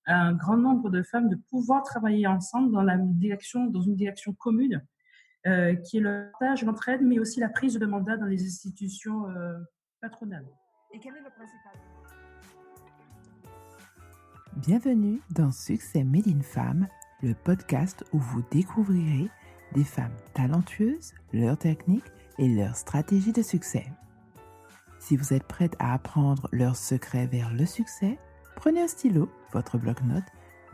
un grand nombre de femmes de pouvoir travailler ensemble dans une direction commune, qui est le partage, l'entraide, mais aussi la prise de mandat dans les institutions patronales. Et quel est le principal? Bienvenue dans Succès Made in Femmes, le podcast où vous découvrirez des femmes talentueuses, leurs techniques et leurs stratégies de succès. Si vous êtes prête à apprendre leurs secrets vers le succès, prenez un stylo, votre bloc-notes,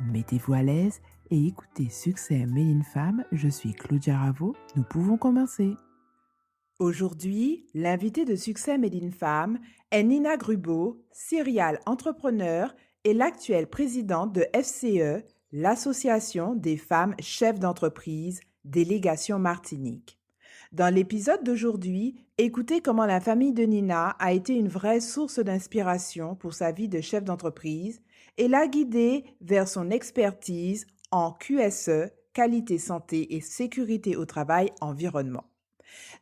mettez-vous à l'aise et écoutez Succès Made in Femmes. Je suis Claudia Ravo, nous pouvons commencer. Aujourd'hui, l'invitée de Succès Made in Femmes est Nina Grubeau, serial entrepreneur et l'actuelle présidente de FCE, l'Association des femmes chefs d'entreprise, délégation Martinique. Dans l'épisode d'aujourd'hui, écoutez comment la famille de Nina a été une vraie source d'inspiration pour sa vie de chef d'entreprise et l'a guidée vers son expertise en QSE, qualité, santé et sécurité au travail, environnement.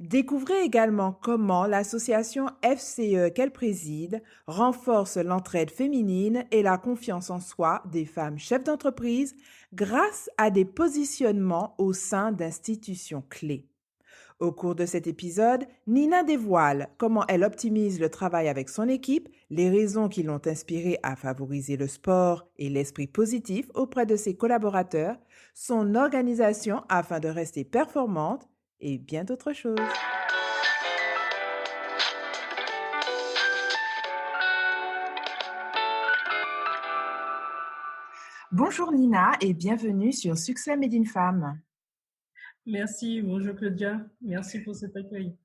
Découvrez également comment l'association FCE qu'elle préside renforce l'entraide féminine et la confiance en soi des femmes chefs d'entreprise grâce à des positionnements au sein d'institutions clés. Au cours de cet épisode, Nina dévoile comment elle optimise le travail avec son équipe, les raisons qui l'ont inspirée à favoriser le sport et l'esprit positif auprès de ses collaborateurs, son organisation afin de rester performante et bien d'autres choses. Bonjour Nina et bienvenue sur Succès Made in Femmes. Merci, bonjour Claudia, merci pour cet accueil.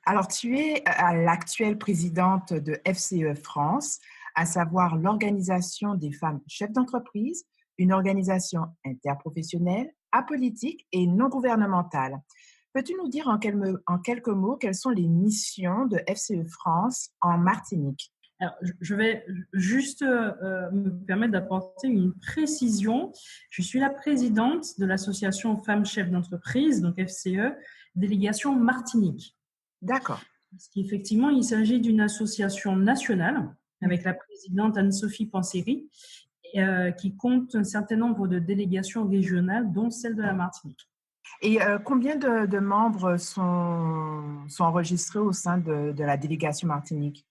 Alors, tu es l'actuelle présidente de FCE France, à savoir l'Organisation des femmes chefs d'entreprise, une organisation interprofessionnelle, apolitique et non gouvernementale. Peux-tu nous dire en quelques mots quelles sont les missions de FCE France en Martinique? Alors, je vais juste me permettre d'apporter une précision. Je suis la présidente de l'association Femmes Chefs d'entreprise, donc FCE, délégation Martinique. D'accord. Parce qu'effectivement, il s'agit d'une association nationale avec la présidente Anne-Sophie Panseri, qui compte un certain nombre de délégations régionales, dont celle de la Martinique. Et combien de membres sont enregistrés au sein de la délégation Martinique?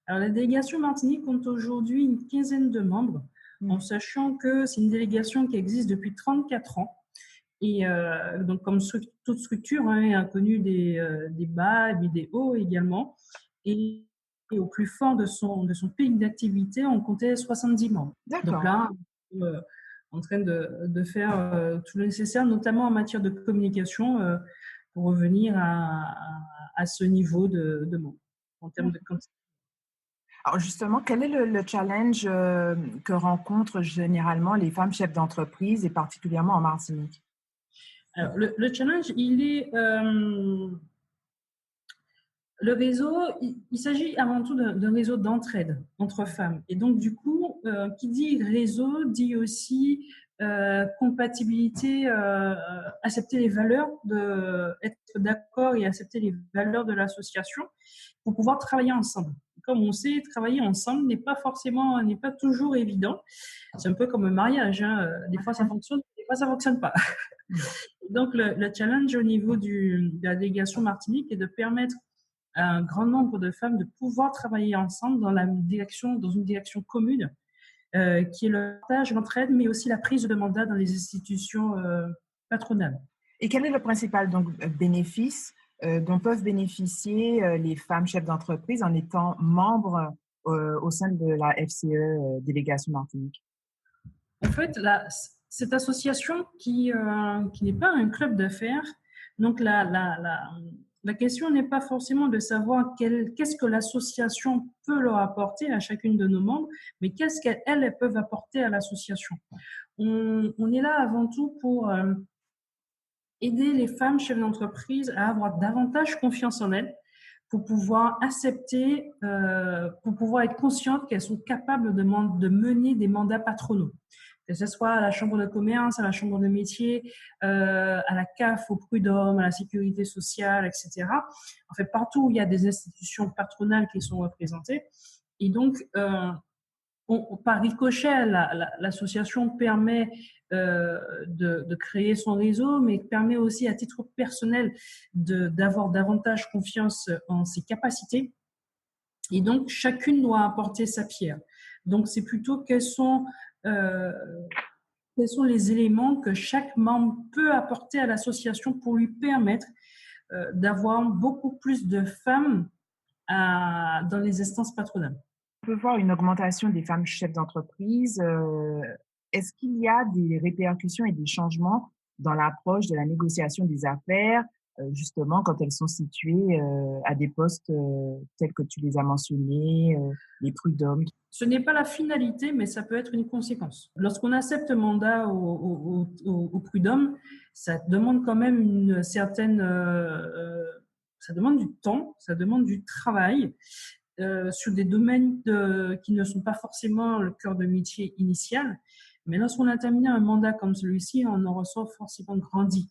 Alors, la délégation Martinique compte aujourd'hui une quinzaine de membres, en sachant que c'est une délégation qui existe depuis 34 ans. Et donc, comme toute structure, elle a connu des bas et des hauts également. Et au plus fort de son pic d'activité, on comptait 70 membres. D'accord. Donc là, en train de faire tout le nécessaire, notamment en matière de communication, pour revenir à ce niveau de membres en termes de quantité. Alors justement, quel est le challenge que rencontrent généralement les femmes chefs d'entreprise et particulièrement en Martinique? Alors, le challenge, il est le réseau. Il s'agit avant tout d'un réseau d'entraide entre femmes. Et donc, du coup, qui dit réseau dit aussi compatibilité, accepter les valeurs, être d'accord et accepter les valeurs de l'association pour pouvoir travailler ensemble. Comme on sait, travailler ensemble n'est pas toujours évident. C'est un peu comme un mariage, hein. Des fois ça fonctionne, des fois ça fonctionne pas. Donc le challenge au niveau de la délégation Martinique est de permettre à un grand nombre de femmes de pouvoir travailler ensemble dans une direction commune, qui est le partage, l'entraide, mais aussi la prise de mandat dans les institutions patronales. Et quel est le principal bénéfice dont peuvent bénéficier les femmes chefs d'entreprise en étant membres au sein de la FCE Délégation Martinique? En fait, cette association qui n'est pas un club d'affaires, donc la question n'est pas forcément de savoir qu'est-ce que l'association peut leur apporter à chacune de nos membres, mais qu'est-ce qu'elles peuvent apporter à l'association. On est là avant tout pour aider les femmes chefs d'entreprise à avoir davantage confiance en elles, pour pouvoir accepter, pour pouvoir être conscientes qu'elles sont capables de mener des mandats patronaux. Que ce soit à la chambre de commerce, à la chambre de métier, à la CAF, au prud'homme, à la sécurité sociale, etc. En fait, partout où il y a des institutions patronales qui sont représentées. Et donc, par ricochet, l'association permet de créer son réseau, mais permet aussi à titre personnel d'avoir davantage confiance en ses capacités. Et donc, chacune doit apporter sa pierre. Donc, c'est plutôt quels sont les éléments que chaque membre peut apporter à l'association pour lui permettre d'avoir beaucoup plus de femmes dans les instances patronales. On peut voir une augmentation des femmes chefs d'entreprise. Est-ce qu'il y a des répercussions et des changements dans l'approche de la négociation des affaires, justement quand elles sont situées à des postes tels que tu les as mentionnés, les prud'hommes? Ce n'est pas la finalité, mais ça peut être une conséquence. Lorsqu'on accepte un mandat au prud'homme, ça demande quand même une certaine... ça demande du temps, ça demande du travail sur des domaines qui ne sont pas forcément le cœur de métier initial. Mais lorsqu'on a terminé un mandat comme celui-ci, on en ressort forcément grandi.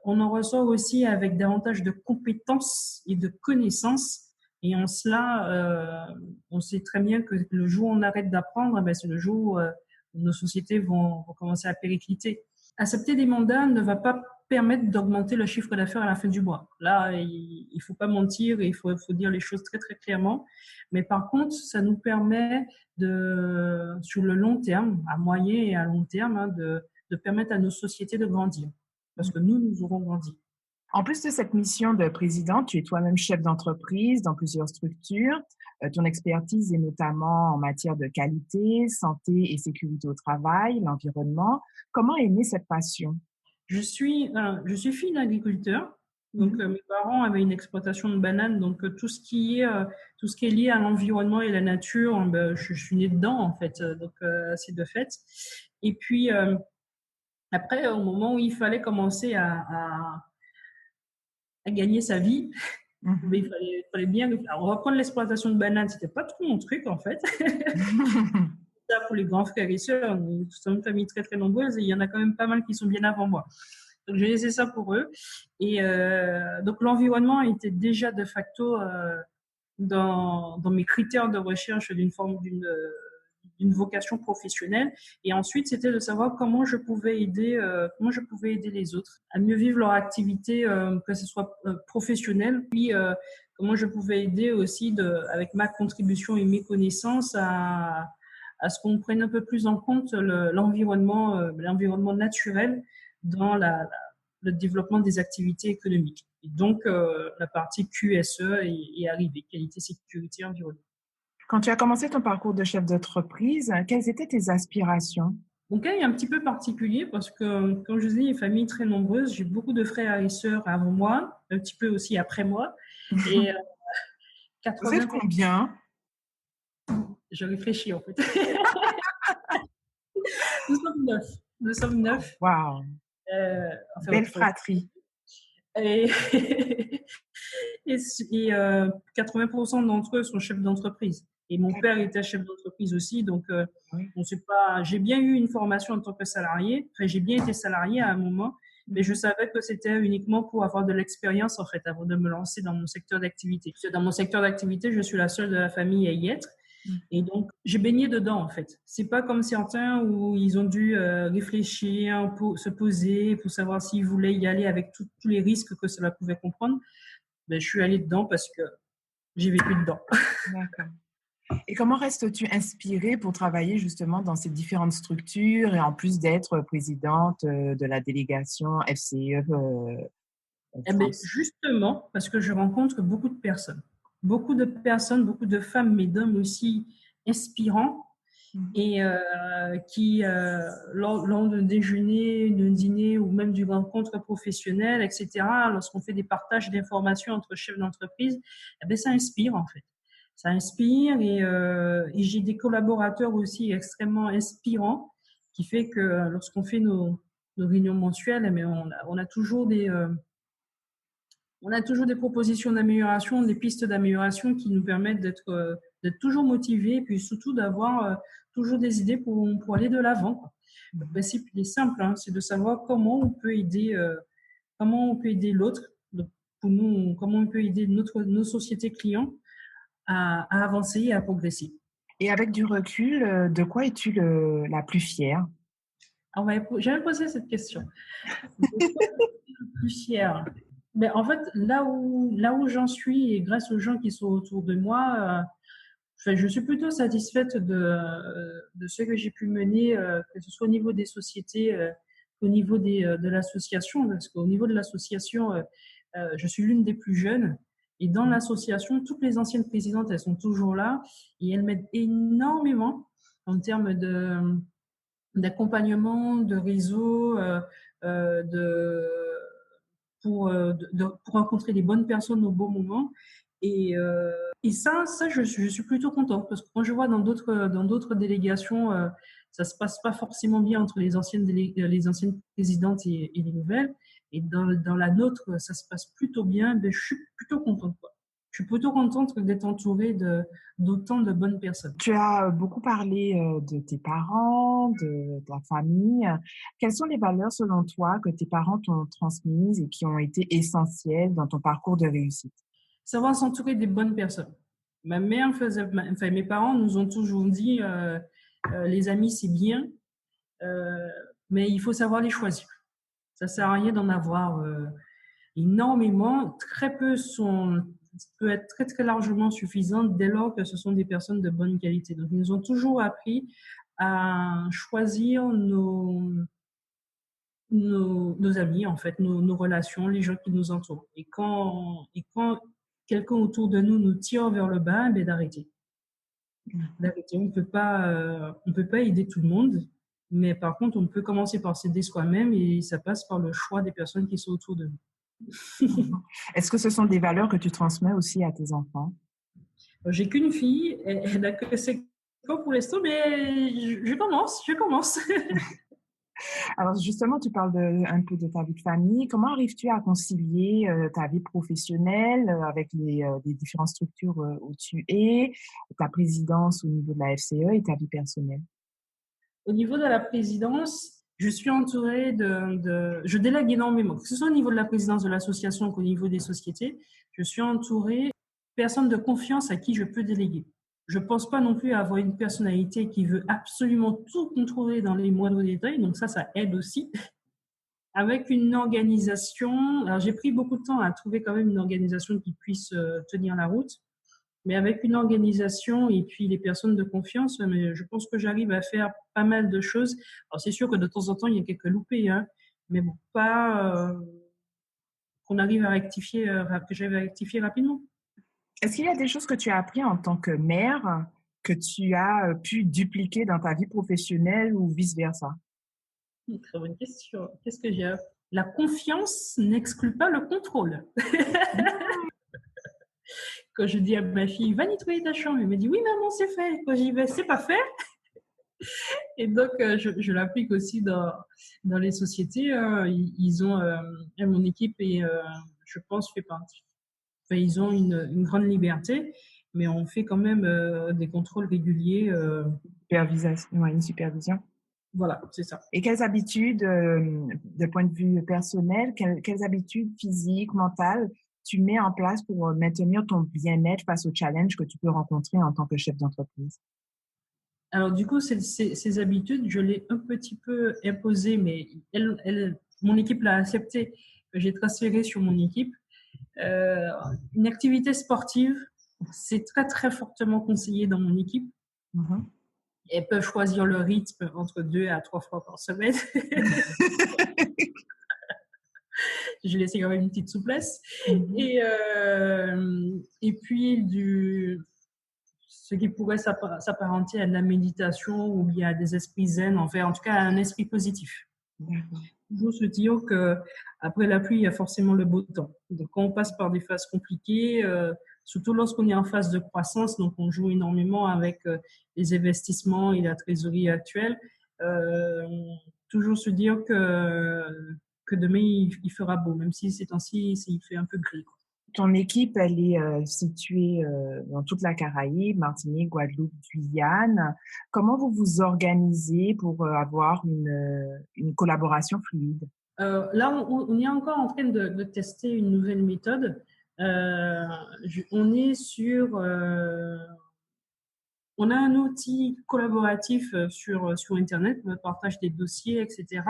On en ressort aussi avec davantage de compétences et de connaissances. Et en cela, on sait très bien que le jour où on arrête d'apprendre, c'est le jour où nos sociétés vont commencer à péricliter. Accepter des mandats ne va pas permettre d'augmenter le chiffre d'affaires à la fin du mois. Là, il faut pas mentir et il faut dire les choses très, très clairement. Mais par contre, ça nous permet sur le long terme, à moyen et à long terme, de permettre à nos sociétés de grandir. Parce que nous aurons grandi. En plus de cette mission de présidente, tu es toi-même chef d'entreprise dans plusieurs structures. Ton expertise est notamment en matière de qualité, santé et sécurité au travail, l'environnement. Comment est née cette passion? Je suis fille d'agriculteur. Donc, mes parents avaient une exploitation de bananes. Donc, tout ce qui est lié à l'environnement et la nature, je suis née dedans, en fait. Donc, c'est de fait. Et puis, après, au moment où il fallait commencer à gagner sa vie, il fallait bien... Alors, reprendre l'exploitation de bananes, c'était pas trop mon truc, en fait. Ça, pour les grands frères et sœurs, nous sommes une famille très, très nombreuse et il y en a quand même pas mal qui sont bien avant moi. Donc, j'ai laissé ça pour eux. Et donc, l'environnement était déjà de facto dans mes critères de recherche d'une vocation professionnelle. Et ensuite, c'était de savoir comment je pouvais aider les autres à mieux vivre leur activité, que ce soit professionnelle. Puis, comment je pouvais aider aussi avec ma contribution et mes connaissances à ce qu'on prenne un peu plus en compte l'environnement naturel dans le développement des activités économiques. Et donc, la partie QSE est arrivée, qualité, sécurité, environnement. Quand tu as commencé ton parcours de chef d'entreprise, quelles étaient tes aspirations? Mon cas est un petit peu particulier parce que, comme je vous ai dit, une famille très nombreuse. J'ai beaucoup de frères et sœurs avant moi, un petit peu aussi après moi. Et 80... Vous êtes combien? Je réfléchis en fait. Nous sommes 9. Wow. Belle fratrie. Et 80% d'entre eux sont chefs d'entreprise. Et mon père était chef d'entreprise aussi, donc on sait pas. J'ai bien eu une formation en tant que salarié. Enfin, j'ai bien été salarié à un moment, mais je savais que c'était uniquement pour avoir de l'expérience en fait, avant de me lancer dans mon secteur d'activité. Parce que dans mon secteur d'activité, je suis la seule de la famille à y être. Et donc, j'ai baigné dedans, en fait. C'est pas comme certains où ils ont dû réfléchir, se poser pour savoir s'ils voulaient y aller avec tous les risques que cela pouvait comprendre. Je suis allée dedans parce que j'ai vécu dedans. D'accord. Et comment restes-tu inspirée pour travailler justement dans ces différentes structures et en plus d'être présidente de la délégation FCE France? Justement, parce que je rencontre beaucoup de personnes, beaucoup de femmes, mais d'hommes aussi inspirants et qui, lors d'un déjeuner, d'un dîner ou même d'une rencontre professionnelle, etc., lorsqu'on fait des partages d'informations entre chefs d'entreprise, ça inspire en fait. Ça inspire et j'ai des collaborateurs aussi extrêmement inspirants qui fait que lorsqu'on fait nos réunions mensuelles, on a toujours des propositions d'amélioration, des pistes d'amélioration qui nous permettent d'être toujours motivés et puis surtout d'avoir toujours des idées pour aller de l'avant. Le principe il est simple, c'est de savoir comment on peut aider l'autre, pour nous, comment on peut aider nos sociétés clients à avancer et à progresser. Et avec du recul, de quoi es-tu la plus fière? Alors, j'avais posé cette question. De quoi je suis le plus fière? Mais en fait, là où j'en suis et grâce aux gens qui sont autour de moi, enfin, je suis plutôt satisfaite de ce que j'ai pu mener, que ce soit au niveau des sociétés, qu'au niveau de l'association, parce qu'au niveau de l'association, je suis l'une des plus jeunes. Et dans l'association, toutes les anciennes présidentes, elles sont toujours là et elles m'aident énormément en termes d'accompagnement, de réseau, de pour rencontrer les bonnes personnes au bon moment. Et, euh, et ça je suis plutôt contente parce que quand je vois dans d'autres délégations, ça se passe pas forcément bien entre les anciennes présidentes et les nouvelles. Et dans la nôtre, ça se passe plutôt bien. Ben, je suis plutôt contente, quoi. Je suis plutôt contente d'être entourée d'autant de bonnes personnes. Tu as beaucoup parlé de tes parents, de ta famille. Quelles sont les valeurs selon toi que tes parents t'ont transmises et qui ont été essentielles dans ton parcours de réussite? Savoir s'entourer des bonnes personnes. Ma mère enfin, mes parents nous ont toujours dit, les amis c'est bien, euh, mais il faut savoir les choisir. Ça sert à rien d'en avoir énormément. Très peu peut être très très largement suffisantes dès lors que ce sont des personnes de bonne qualité. Donc ils nous ont toujours appris à choisir nos amis, en fait, nos relations, les gens qui nous entourent. Et quand quelqu'un autour de nous nous tire vers le bas, ben d'arrêter. D'arrêter. On peut pas aider tout le monde, mais par contre, on peut commencer par s'aider soi-même et ça passe par le choix des personnes qui sont autour de nous. Est-ce que ce sont des valeurs que tu transmets aussi à tes enfants? J'ai qu'une fille, elle a que 5 ans pour l'instant, mais je commence. Alors justement, tu parles un peu de ta vie de famille. Comment arrives-tu à concilier ta vie professionnelle avec les différentes structures où tu es, ta présidence au niveau de la FCE et ta vie personnelle? Au niveau de la présidence, je suis entourée je délègue énormément, que ce soit au niveau de la présidence de l'association qu'au niveau des sociétés. Je suis entourée de personnes de confiance à qui je peux déléguer. Je pense pas non plus à avoir une personnalité qui veut absolument tout contrôler dans les moindres détails, donc ça aide aussi. Avec une organisation, alors j'ai pris beaucoup de temps à trouver quand même une organisation qui puisse tenir la route. Mais avec une organisation et puis les personnes de confiance, mais je pense que j'arrive à faire pas mal de choses. Alors c'est sûr que de temps en temps, il y a quelques loupés, hein, mais bon, pas qu'on arrive à rectifier, que j'arrive à rectifier rapidement. Est-ce qu'il y a des choses que tu as appris en tant que mère que tu as pu dupliquer dans ta vie professionnelle ou vice-versa? Très bonne question. Qu'est-ce que j'ai? La confiance n'exclut pas le contrôle. Quand je dis à ma fille, va nettoyer ta chambre, elle me dit, oui, maman, c'est fait. Quand j'y vais, c'est pas fait. Et donc, je l'applique aussi dans les sociétés. Ils ont, mon équipe et je pense, fait partie. Enfin, ils ont une grande liberté, mais on fait quand même des contrôles réguliers. Ouais, une supervision. Voilà, c'est ça. Et quelles habitudes, de point de vue personnel, quelles habitudes physiques, mentales, tu mets en place pour maintenir ton bien-être face aux challenges que tu peux rencontrer en tant que chef d'entreprise? Alors, du coup, ces habitudes, je l'ai un petit peu imposées, mais mon équipe l'a accepté, que j'ai transféré sur mon équipe. Euh, une activité sportive, c'est très, très fortement conseillé dans mon équipe. Mhm. Elles peuvent choisir le rythme entre 2 à 3 fois par semaine. Je laissé quand même une petite souplesse. Mhm. Et puis, ce qui pourrait s'apparenter à de la méditation ou bien à des esprits zen, en tout cas à un esprit positif. D'accord. Toujours se dire que après la pluie, il y a forcément le beau temps. Donc, quand on passe par des phases compliquées, surtout lorsqu'on est en phase de croissance, donc on joue énormément avec les investissements et la trésorerie actuelle, euh, toujours se dire que demain, il fera beau, même si ces temps-ci, il fait un peu gris, quoi. Ton équipe, elle est située dans toute la Caraïbe, Martinique, Guadeloupe, Guyane. Comment vous vous organisez pour avoir une collaboration fluide? Là, on est encore en train de tester une nouvelle méthode. On est sur On a un outil collaboratif sur Internet, le partage des dossiers, etc.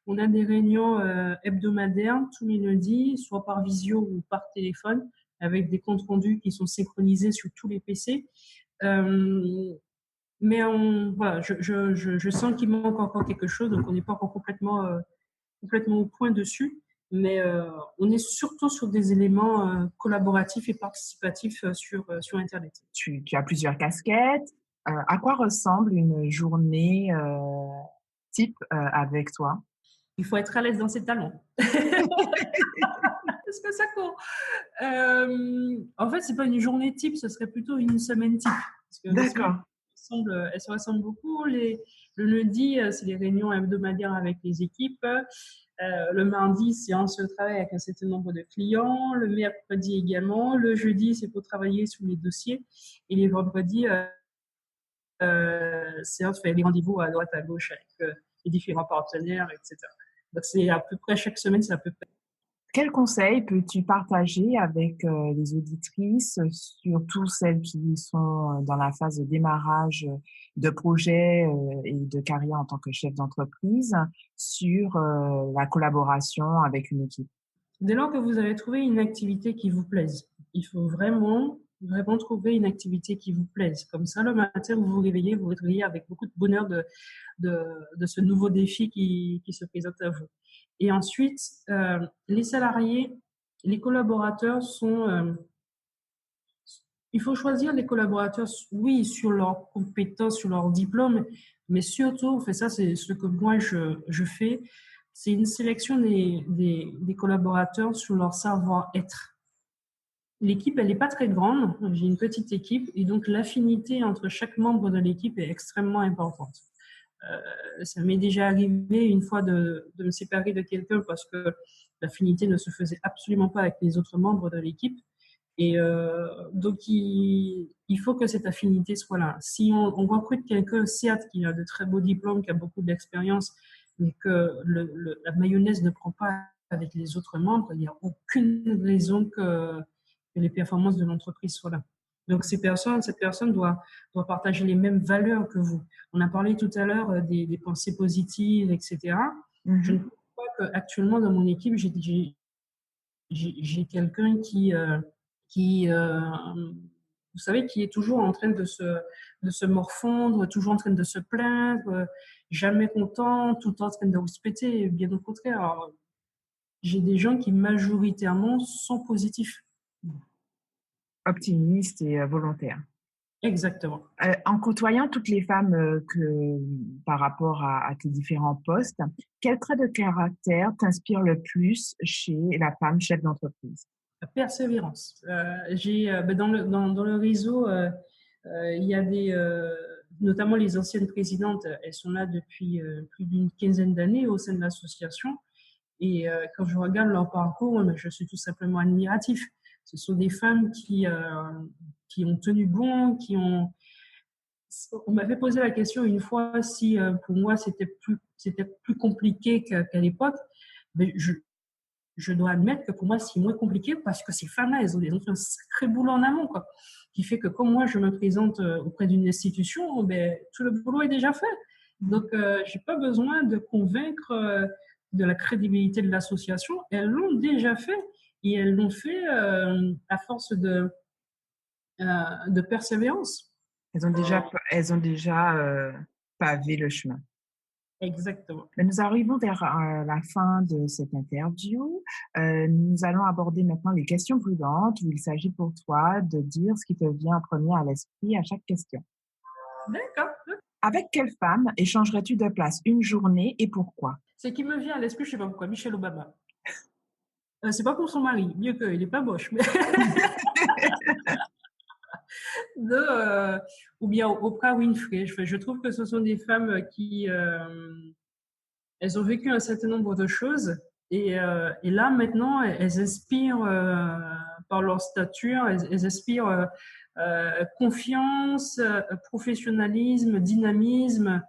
On a des réunions hebdomadaires tous les lundis, soit par visio ou par téléphone, avec des comptes rendus qui sont synchronisés sur tous les PC. Mais voilà, je sens qu'il manque encore quelque chose, donc on n'est pas encore complètement au point dessus. Mais on est surtout sur des éléments collaboratifs et participatifs sur Internet. Tu as plusieurs casquettes. À quoi ressemble une journée type avec toi? Il faut être à l'aise dans ses talents. Est-ce que ça court? En fait, c'est pas une journée type, ce serait plutôt une semaine type. Parce que les semaines, D'accord. elles se ressemblent beaucoup. Le lundi, c'est les réunions hebdomadaires avec les équipes. Le mardi, séance de travail avec un certain nombre de clients. Le mercredi également. Le jeudi, c'est pour travailler sur les dossiers. Et les vendredis, séance, fait les rendez-vous à droite, à gauche avec les différents partenaires, etc. Donc, c'est à peu près chaque semaine, c'est à peu près. Quels conseils peux-tu partager avec les auditrices, surtout celles qui sont dans la phase de démarrage de projet et de carrière en tant que chef d'entreprise, sur la collaboration avec une équipe? Dès lors que vous avez trouvé une activité qui vous plaise, il faut vraiment trouver une activité qui vous plaise. Comme ça, le matin, vous vous réveillez avec beaucoup de bonheur de ce nouveau défi qui se présente à vous. Et ensuite, les salariés, les collaborateurs il faut choisir les collaborateurs, oui, sur leurs compétences, sur leurs diplômes, mais surtout, ça c'est ce que moi je fais, c'est une sélection des collaborateurs sur leur savoir-être. L'équipe, elle n'est pas très grande, j'ai une petite équipe, et donc l'affinité entre chaque membre de l'équipe est extrêmement importante. Ça m'est déjà arrivé une fois de me séparer de quelqu'un parce que l'affinité ne se faisait absolument pas avec les autres membres de l'équipe. Et donc, il faut que cette affinité soit là. Si on recrute quelqu'un, certes, qui a de très beaux diplômes, qui a beaucoup d'expérience, mais que la mayonnaise ne prend pas avec les autres membres, il n'y a aucune raison que les performances de l'entreprise soient là. Donc, cette personne doit partager les mêmes valeurs que vous. On a parlé tout à l'heure des pensées positives, etc. Je ne pense pas qu'actuellement, dans mon équipe, j'ai quelqu'un qui vous savez, qui est toujours en train de se morfondre, toujours en train de se plaindre, jamais content, tout le temps en train de rouspéter. Bien au contraire, alors, j'ai des gens qui majoritairement sont positifs. Optimiste et volontaire. Exactement. En côtoyant toutes les femmes par rapport à tes différents postes, quel trait de caractère t'inspire le plus chez la femme chef d'entreprise? La persévérance. Dans le réseau, il y a notamment les anciennes présidentes, elles sont là depuis plus d'une quinzaine d'années au sein de l'association. Et quand je regarde leur parcours, je suis tout simplement admiratif. Ce sont des femmes qui ont tenu bon, On m'avait posé la question une fois si pour moi c'était plus compliqué qu'à l'époque. Mais je dois admettre que pour moi, c'est moins compliqué parce que ces femmes-là, elles ont fait un sacré boulot en amont, quoi. Qui fait que quand moi, je me présente auprès d'une institution, tout le boulot est déjà fait. Donc, j'ai pas besoin de convaincre de la crédibilité de l'association. Elles l'ont déjà fait et elles l'ont fait à force de persévérance. Elles ont déjà pavé le chemin. Exactement. Mais nous arrivons vers la fin de cette interview. Nous allons aborder maintenant les questions prudentes où il s'agit pour toi de dire ce qui te vient en premier à l'esprit à chaque question. D'accord. Avec quelle femme échangerais-tu de place une journée et pourquoi? Ce qui me vient à l'esprit, je sais pas pourquoi, Michelle Obama. C'est pas pour son mari, mieux qu'il n'est pas moche, mais ou bien Oprah Winfrey. Je trouve que ce sont des femmes qui elles ont vécu un certain nombre de choses et là maintenant elles inspirent par leur stature, elles inspirent confiance, professionnalisme, dynamisme,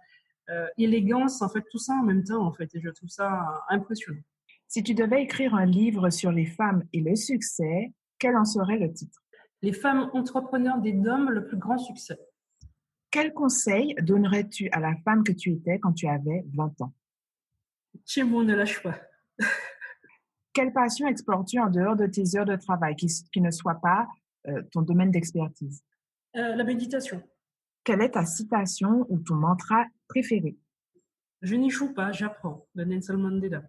élégance, en fait tout ça en même temps en fait, et je trouve ça impressionnant. Si tu devais écrire un livre sur les femmes et le succès, quel en serait le titre? Les femmes entrepreneurs des DOM, le plus grand succès. Quel conseil donnerais-tu à la femme que tu étais quand tu avais 20 ans? Timo, ne lâche pas. Quelle passion explores-tu en dehors de tes heures de travail qui ne soit pas ton domaine d'expertise? La méditation. Quelle est ta citation ou ton mantra préféré? Je n'échoue pas, j'apprends, de Nelson Mandela.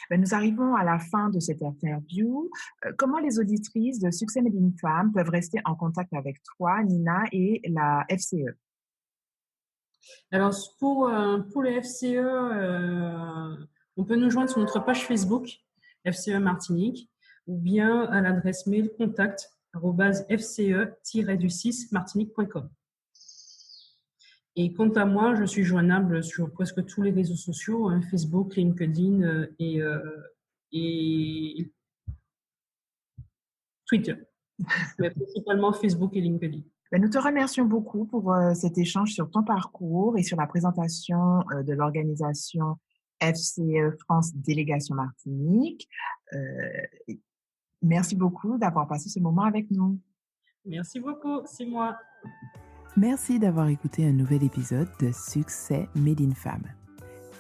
Ben, nous arrivons à la fin de cette interview. Comment les auditrices de Succès Made in Femme peuvent rester en contact avec toi, Nina, et la FCE? Alors, pour le FCE, on peut nous joindre sur notre page Facebook, FCE Martinique, ou bien à l'adresse mail contact@fce-martinique.com. Et quant à moi, je suis joignable sur presque tous les réseaux sociaux, Facebook, LinkedIn et Twitter, mais principalement Facebook et LinkedIn. Ben, nous te remercions beaucoup pour cet échange sur ton parcours et sur la présentation de l'organisation FCE France Délégation Martinique. Merci beaucoup d'avoir passé ce moment avec nous. Merci beaucoup, c'est moi. Merci d'avoir écouté un nouvel épisode de Succès Made in Femme.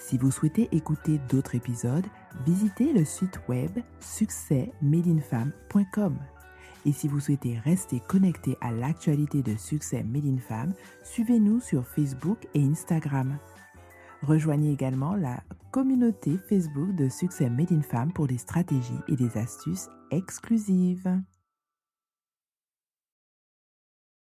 Si vous souhaitez écouter d'autres épisodes, visitez le site web succèsmadeinfemme.com. Et si vous souhaitez rester connecté à l'actualité de Succès Made in Femme, suivez-nous sur Facebook et Instagram. Rejoignez également la communauté Facebook de Succès Made in Femme pour des stratégies et des astuces exclusives.